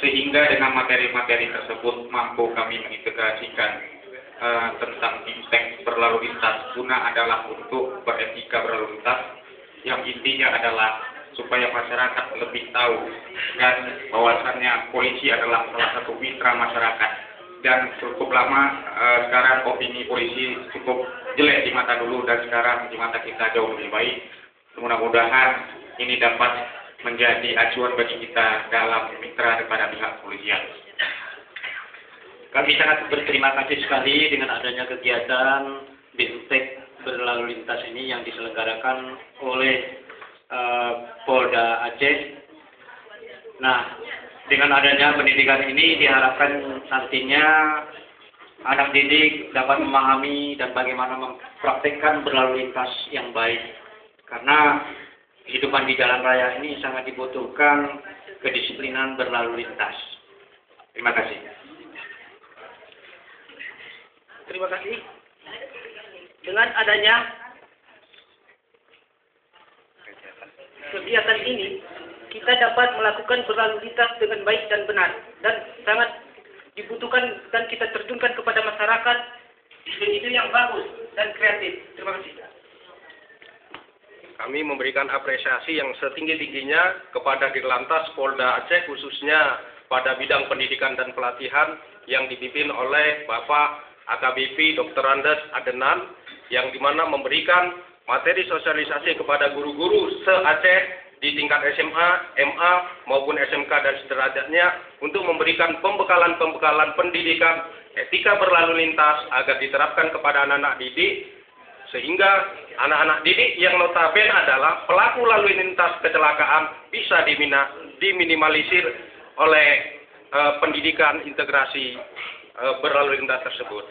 sehingga dengan materi-materi tersebut mampu kami mengintegrasikan tentang impact berlalu lintas. Guna adalah untuk beretika berlalu lintas, yang intinya adalah supaya masyarakat lebih tahu dan bahwasannya polisi adalah salah satu mitra masyarakat. Dan cukup lama sekarang opini polisi cukup jelek di mata dulu, dan sekarang di mata kita jauh lebih baik. Mudah-mudahan ini dapat menjadi acuan bagi kita dalam mitra kepada pihak kepolisian. Kami sangat berterima kasih sekali dengan adanya kegiatan BIMTEK berlalu lintas ini yang diselenggarakan oleh Polda Aceh. Nah, dengan adanya pendidikan ini diharapkan nantinya anak didik dapat memahami dan bagaimana mempraktekkan berlalu lintas yang baik. Karena kehidupan di jalan raya ini sangat dibutuhkan kedisiplinan berlalu lintas. Terima kasih. Terima kasih. Dengan adanya kegiatan ini, kita dapat melakukan berlalu lintas dengan baik dan benar, dan sangat dibutuhkan dan kita terjunkan kepada masyarakat begitu yang bagus dan kreatif. Terima kasih. Kami memberikan apresiasi yang setinggi-tingginya kepada Dirlantas Polda Aceh, khususnya pada bidang pendidikan dan pelatihan yang dipimpin oleh Bapak AKBP Dr. Andes Adenan, yang dimana memberikan materi sosialisasi kepada guru-guru se-Aceh di tingkat SMA, MA maupun SMK dan sederajatnya untuk memberikan pembekalan-pembekalan pendidikan etika berlalu lintas agar diterapkan kepada anak-anak didik, sehingga anak-anak didik yang notabene adalah pelaku lalu lintas kecelakaan bisa diminimalisir oleh pendidikan integrasi berlalu lintas tersebut.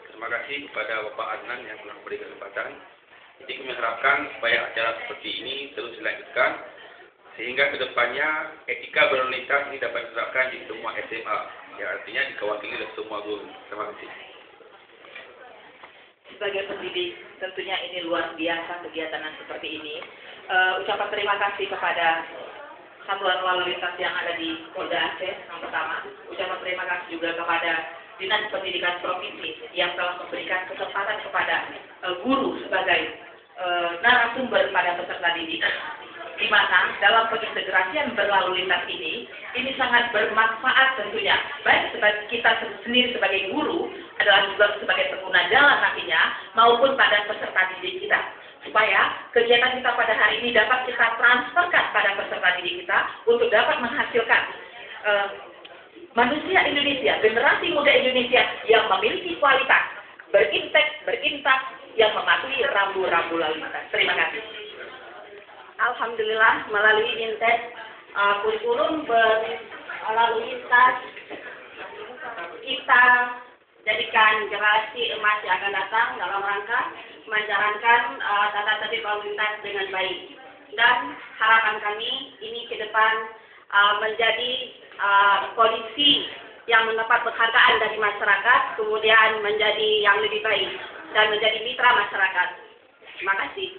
Terima kasih kepada Bapak Adnan yang telah memberi kesempatan. Jadi kami harapkan supaya acara seperti ini terus dilanjutkan, sehingga kedepannya etika berlalu lintas ini dapat diterapkan di semua SMA, yang artinya dikawali oleh semua guru. Terima kasih. Sebagai pendidik, tentunya ini luar biasa kegiatan seperti ini. Ucapan terima kasih kepada satuan lalu lintas yang ada di Polda Aceh yang pertama. Ucapan terima kasih juga kepada Dinas Pendidikan Provinsi yang telah memberikan kesempatan kepada guru sebagai narasumber pada peserta didik, di mana dalam pengintegrasian berlalu lintas ini sangat bermanfaat tentunya, baik sebagai kita sendiri sebagai guru adalah juga sebagai pengguna jalan nantinya, maupun pada peserta didik kita, supaya kegiatan kita pada hari ini dapat kita transferkan pada peserta didik kita untuk dapat menghasilkan manusia Indonesia, generasi muda Indonesia yang memiliki kualitas, berintak, yang mematuhi rambu-rambu lalu lintas. Terima kasih. Alhamdulillah, melalui INTEK, kurikulum berlalu lintas kita jadikan generasi emas yang akan datang dalam rangka menjalankan tata tertib lalu lintas dengan baik. Dan harapan kami ini ke depan menjadi polisi yang mendapat penghargaan dari masyarakat, kemudian menjadi yang lebih baik dan menjadi mitra masyarakat. Terima kasih.